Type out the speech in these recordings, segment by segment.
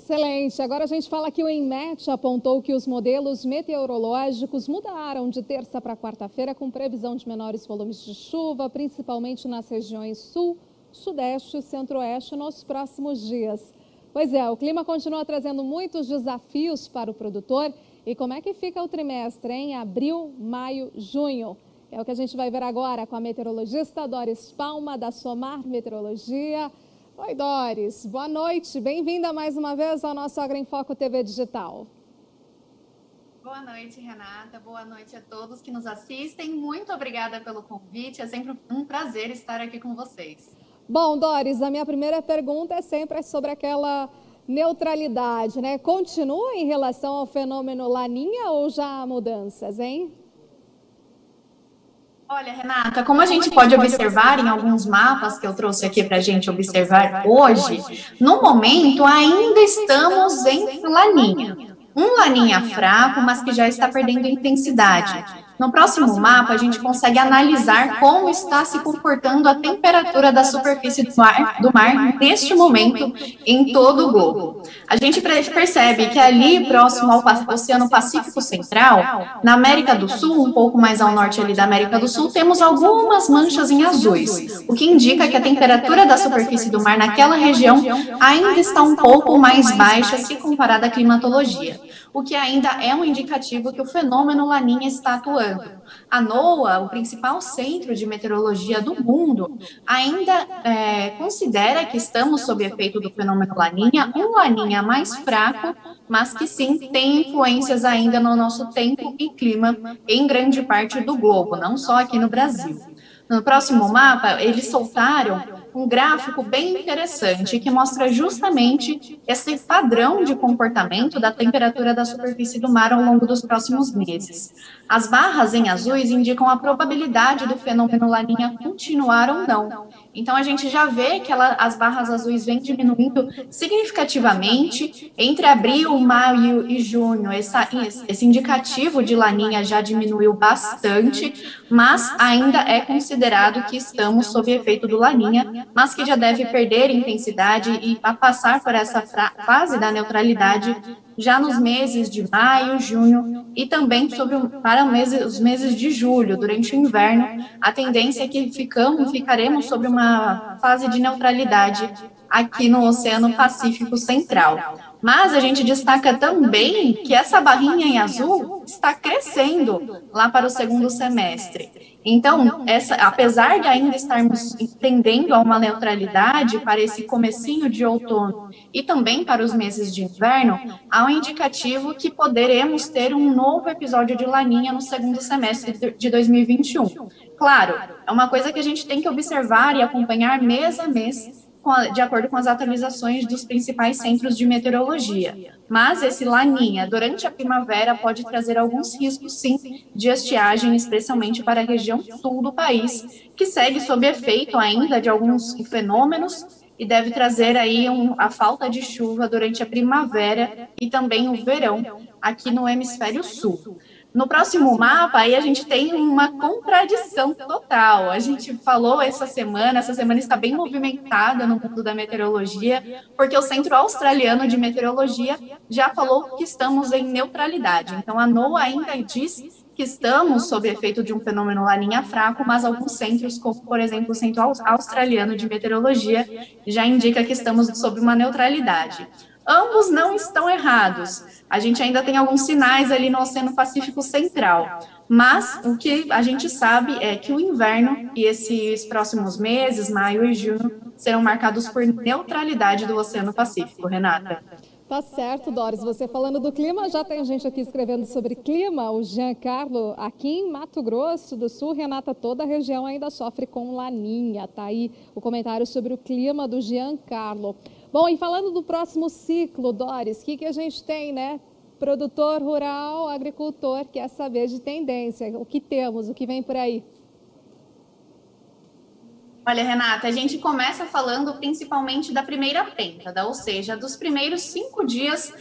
Excelente. Agora a gente fala que o INMET apontou que os modelos meteorológicos mudaram de terça para quarta-feira com previsão de menores volumes de chuva, principalmente nas regiões sul, sudeste e centro-oeste nos próximos dias. Pois é, o clima continua trazendo muitos desafios para o produtor. E como é que fica o trimestre em abril, maio, junho? É o que a gente vai ver agora com a meteorologista Doris Palma, da Somar Meteorologia. Oi, Doris. Boa noite. Bem-vinda mais uma vez ao nosso Agro em Foco TV Digital. Boa noite, Renata. Boa noite a todos que nos assistem. Muito obrigada pelo convite. É sempre um prazer estar aqui com vocês. Bom, Doris, a minha primeira pergunta é sempre sobre aquela neutralidade, né? Continua em relação ao fenômeno Laninha ou já há mudanças, hein? Olha, Renata, como a gente pode observar em alguns mapas que eu trouxe aqui para a gente observar hoje, no momento ainda estamos em Laninha. Um Laninha fraco, mas que já está perdendo intensidade. No próximo mapa, a gente consegue analisar como está se comportando a temperatura da superfície do mar neste momento em todo o globo. A gente percebe que ali, próximo ao Oceano Pacífico Central, na América do Sul, um pouco mais ao norte ali da América do Sul, temos algumas manchas em azuis, o que indica que a temperatura da superfície do mar naquela região ainda está um pouco mais baixa se comparada à climatologia, o que ainda é um indicativo que o fenômeno Laninha está atuando. A NOAA, o principal centro de meteorologia do mundo, ainda considera que estamos sob efeito do fenômeno Laninha, um Laninha mais fraco, mas que sim tem influências ainda no nosso tempo e clima em grande parte do globo, não só aqui no Brasil. No próximo mapa, eles soltaram um gráfico bem interessante que mostra justamente esse padrão de comportamento da temperatura da superfície do mar ao longo dos próximos meses. As barras em azuis indicam a probabilidade do fenômeno Laninha continuar ou não. Então, a gente já vê que as barras azuis vêm diminuindo significativamente entre abril, maio e junho. Esse indicativo de Laninha já diminuiu bastante, mas ainda é considerado que estamos sob efeito do Laninha, mas que já deve perder intensidade e passar por essa fase da neutralidade já nos meses de maio, junho e também para os meses de julho, durante o inverno. A tendência é que ficaremos sobre uma fase de neutralidade aqui no Oceano Pacífico Central. Mas a gente destaca também que essa barrinha em azul está crescendo lá para o segundo semestre. Então, apesar de ainda estarmos tendendo a uma neutralidade para esse comecinho de outono e também para os meses de inverno, há um indicativo que poderemos ter um novo episódio de Laninha no segundo semestre de 2021. Claro, é uma coisa que a gente tem que observar e acompanhar mês a mês, de acordo com as atualizações dos principais centros de meteorologia. Mas esse Laninha, durante a primavera, pode trazer alguns riscos, sim, de estiagem, especialmente para a região sul do país, que segue sob efeito ainda de alguns fenômenos e deve trazer aí a falta de chuva durante a primavera e também o verão aqui no hemisfério sul. No próximo mapa, aí a gente tem uma contradição total. A gente falou essa semana está bem movimentada no mundo da meteorologia, porque o Centro Australiano de Meteorologia já falou que estamos em neutralidade. Então, a NOAA ainda diz que estamos sob efeito de um fenômeno Laninha fraco, mas alguns centros, como, por exemplo, o Centro Australiano de Meteorologia, já indica que estamos sob uma neutralidade. Ambos não estão errados. A gente ainda tem alguns sinais ali no Oceano Pacífico Central. Mas o que a gente sabe é que o inverno e esses próximos meses, maio e junho, serão marcados por neutralidade do Oceano Pacífico, Renata. Tá certo, Doris. Você falando do clima, já tem gente aqui escrevendo sobre clima. O Giancarlo, aqui em Mato Grosso do Sul, Renata, toda a região ainda sofre com Laninha. Tá aí o comentário sobre o clima do Giancarlo. Bom, e falando do próximo ciclo, Doris, o que a gente tem, né? Produtor rural, agricultor, quer saber de tendência. O que temos, o que vem por aí? Olha, Renata, a gente começa falando principalmente da primeira pêntada, ou seja, dos primeiros 5 dias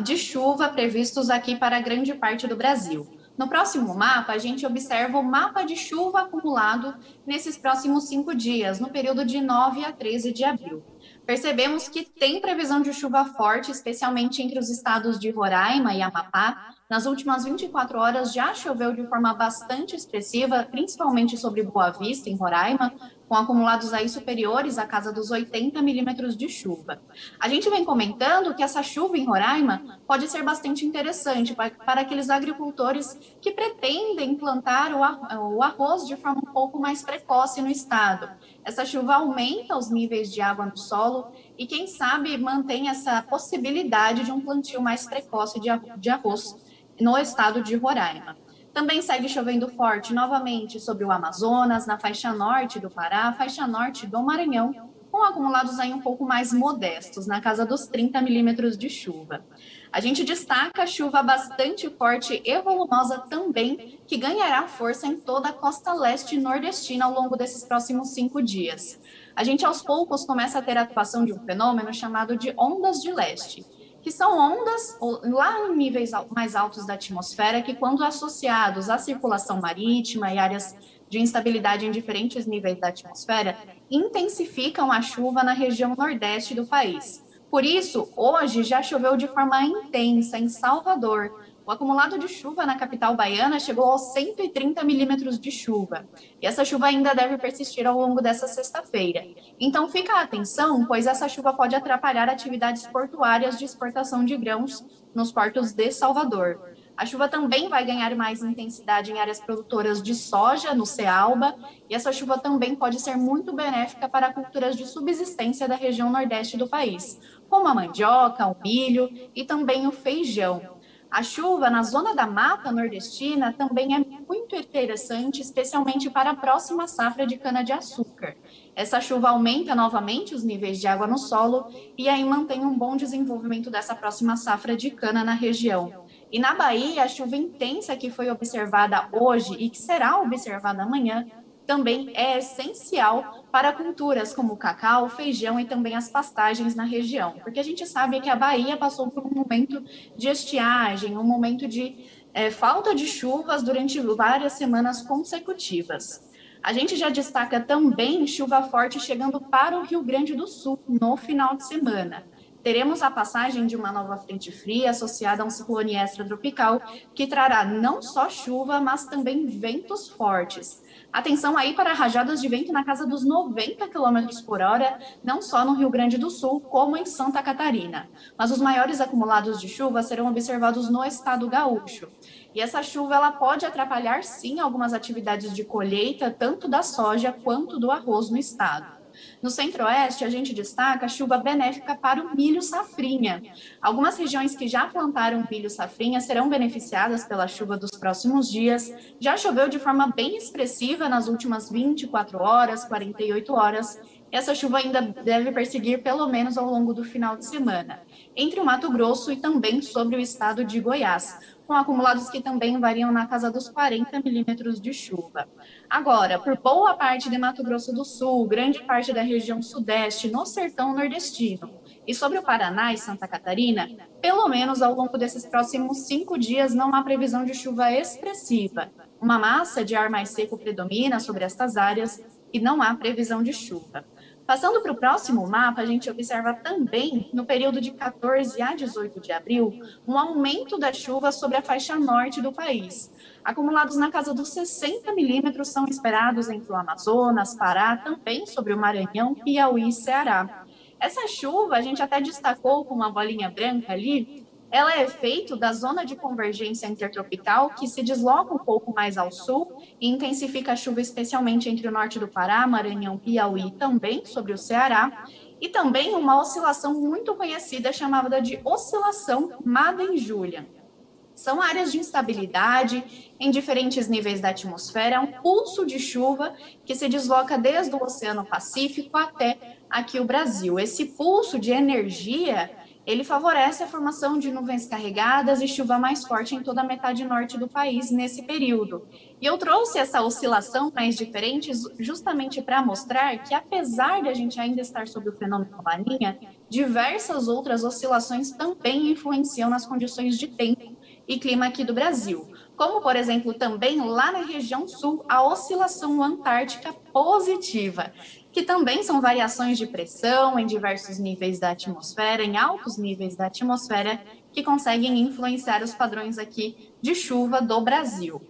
de chuva previstos aqui para grande parte do Brasil. No próximo mapa, a gente observa o mapa de chuva acumulado nesses próximos 5 dias, no período de 9 a 13 de abril. percebemos que tem previsão de chuva forte, especialmente entre os estados de Roraima e Amapá. Nas últimas 24 horas já choveu de forma bastante expressiva, principalmente sobre Boa Vista, em Roraima, com acumulados aí superiores à casa dos 80 milímetros de chuva. A gente vem comentando que essa chuva em Roraima pode ser bastante interessante para aqueles agricultores que pretendem plantar o arroz de forma um pouco mais precoce no estado. Essa chuva aumenta os níveis de água no solo e, quem sabe, mantém essa possibilidade de um plantio mais precoce de arroz no estado de Roraima. Também segue chovendo forte novamente sobre o Amazonas, na faixa norte do Pará, faixa norte do Maranhão, com acumulados aí um pouco mais modestos, na casa dos 30 milímetros de chuva. A gente destaca a chuva bastante forte e volumosa também, que ganhará força em toda a costa leste nordestina ao longo desses próximos 5 dias. A gente, aos poucos, começa a ter a atuação de um fenômeno chamado de ondas de leste, que são ondas lá em níveis mais altos da atmosfera, que, quando associados à circulação marítima e áreas de instabilidade em diferentes níveis da atmosfera, intensificam a chuva na região nordeste do país. Por isso, hoje já choveu de forma intensa em Salvador. O acumulado de chuva na capital baiana chegou aos 130 milímetros de chuva. E essa chuva ainda deve persistir ao longo dessa sexta-feira. Então, fica a atenção, pois essa chuva pode atrapalhar atividades portuárias de exportação de grãos nos portos de Salvador. A chuva também vai ganhar mais intensidade em áreas produtoras de soja, no Cealba, e essa chuva também pode ser muito benéfica para culturas de subsistência da região nordeste do país, como a mandioca, o milho e também o feijão. A chuva na zona da mata nordestina também é muito interessante, especialmente para a próxima safra de cana-de-açúcar. Essa chuva aumenta novamente os níveis de água no solo e aí mantém um bom desenvolvimento dessa próxima safra de cana na região. E na Bahia, a chuva intensa que foi observada hoje e que será observada amanhã também é essencial para culturas como o cacau, o feijão e também as pastagens na região, porque a gente sabe que a Bahia passou por um momento de estiagem, um momento de falta de chuvas durante várias semanas consecutivas. A gente já destaca também chuva forte chegando para o Rio Grande do Sul no final de semana. Teremos a passagem de uma nova frente fria associada a um ciclone extratropical que trará não só chuva, mas também ventos fortes. Atenção aí para rajadas de vento na casa dos 90 km por hora, não só no Rio Grande do Sul, como em Santa Catarina. Mas os maiores acumulados de chuva serão observados no estado gaúcho. E essa chuva ela pode atrapalhar, sim, algumas atividades de colheita, tanto da soja quanto do arroz no estado. No centro-oeste, a gente destaca a chuva benéfica para o milho safrinha. Algumas regiões que já plantaram milho safrinha serão beneficiadas pela chuva dos próximos dias. Já choveu de forma bem expressiva nas últimas 24 horas, 48 horas. Essa chuva ainda deve perseguir pelo menos ao longo do final de semana, entre o Mato Grosso e também sobre o estado de Goiás, com acumulados que também variam na casa dos 40 milímetros de chuva. Agora, por boa parte de Mato Grosso do Sul, grande parte da região sudeste, no sertão nordestino, e sobre o Paraná e Santa Catarina, pelo menos ao longo desses próximos 5 dias não há previsão de chuva expressiva. Uma massa de ar mais seco predomina sobre estas áreas e não há previsão de chuva. Passando para o próximo mapa, a gente observa também, no período de 14 a 18 de abril, um aumento da chuva sobre a faixa norte do país. Acumulados na casa dos 60 milímetros são esperados entre o Amazonas, Pará, também sobre o Maranhão, Piauí e Ceará. Essa chuva, a gente até destacou com uma bolinha branca ali, ela é efeito da zona de convergência intertropical que se desloca um pouco mais ao sul e intensifica a chuva especialmente entre o norte do Pará, Maranhão, Piauí e também sobre o Ceará. E também uma oscilação muito conhecida chamada de oscilação Madden-Julian. São áreas de instabilidade em diferentes níveis da atmosfera, um pulso de chuva que se desloca desde o Oceano Pacífico até aqui o Brasil. Esse pulso de energia ele favorece a formação de nuvens carregadas e chuva mais forte em toda a metade norte do país nesse período. E eu trouxe essa oscilação mais diferente justamente para mostrar que, apesar de a gente ainda estar sob o fenômeno Laninha, diversas outras oscilações também influenciam nas condições de tempo e clima aqui do Brasil. Como, por exemplo, também lá na região sul, a oscilação antártica positiva. que também são variações de pressão em diversos níveis da atmosfera, em altos níveis da atmosfera, que conseguem influenciar os padrões aqui de chuva do Brasil.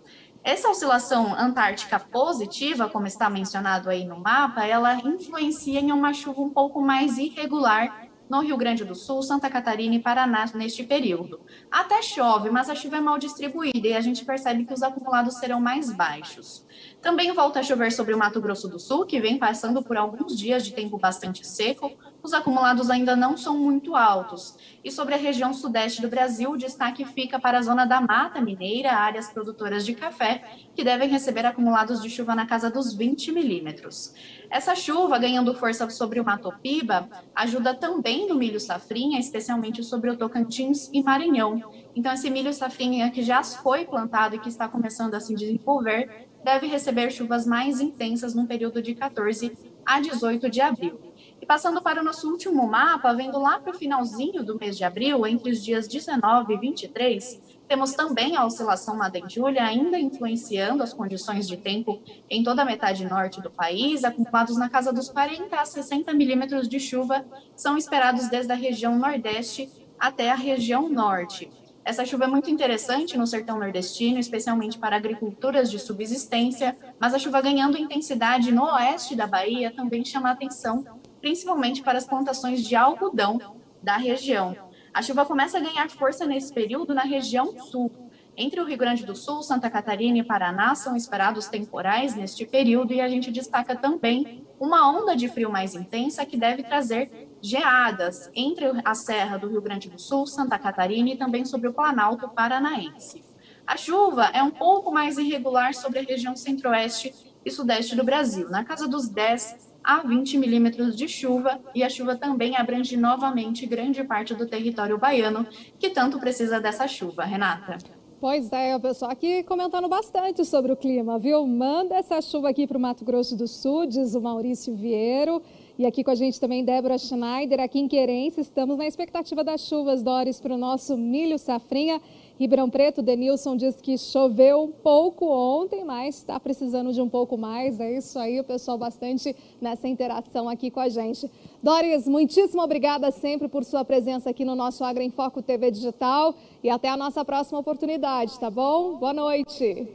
Essa oscilação antártica positiva, como está mencionado aí no mapa, ela influencia em uma chuva um pouco mais irregular no Rio Grande do Sul, Santa Catarina e Paraná neste período. Até chove, mas a chuva é mal distribuída e a gente percebe que os acumulados serão mais baixos. Também volta a chover sobre o Mato Grosso do Sul, que vem passando por alguns dias de tempo bastante seco. Os acumulados ainda não são muito altos. E sobre a região sudeste do Brasil, o destaque fica para a zona da Mata Mineira, áreas produtoras de café, que devem receber acumulados de chuva na casa dos 20 milímetros. Essa chuva, ganhando força sobre o Mato Piba, ajuda também no milho safrinha, especialmente sobre o Tocantins e Maranhão. Então, esse milho safrinha que já foi plantado e que está começando a se desenvolver, deve receber chuvas mais intensas no período de 14 a 18 de abril. E passando para o nosso último mapa, vendo lá para o finalzinho do mês de abril, entre os dias 19 e 23, temos também a oscilação Madden-Julia ainda influenciando as condições de tempo em toda a metade norte do país, acumulados na casa dos 40 a 60 milímetros de chuva, são esperados desde a região nordeste até a região norte. Essa chuva é muito interessante no sertão nordestino, especialmente para agriculturas de subsistência, mas a chuva ganhando intensidade no oeste da Bahia também chama a atenção, principalmente para as plantações de algodão da região. A chuva começa a ganhar força nesse período na região sul. Entre o Rio Grande do Sul, Santa Catarina e Paraná são esperados temporais neste período e a gente destaca também uma onda de frio mais intensa que deve trazer geadas entre a Serra do Rio Grande do Sul, Santa Catarina e também sobre o Planalto Paranaense. A chuva é um pouco mais irregular sobre a região centro-oeste e sudeste do Brasil, na casa dos 10 a 20 milímetros de chuva, e a chuva também abrange novamente grande parte do território baiano, que tanto precisa dessa chuva. Renata? Pois é, o pessoal aqui comentando bastante sobre o clima, viu? Manda essa chuva aqui para o Mato Grosso do Sul, diz o Maurício Vieiro. E aqui com a gente também Débora Schneider, aqui em Querência. Estamos na expectativa das chuvas, Doris, para o nosso milho safrinha. Ribeirão Preto, Denilson diz que choveu um pouco ontem, mas está precisando de um pouco mais. É isso aí, o pessoal bastante nessa interação aqui com a gente. Doris, muitíssimo obrigada sempre por sua presença aqui no nosso Agro em Foco TV Digital e até a nossa próxima oportunidade, tá bom? Boa noite.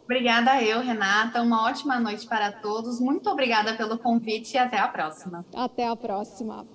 Obrigada eu, Renata. Uma ótima noite para todos. Muito obrigada pelo convite e até a próxima. Até a próxima.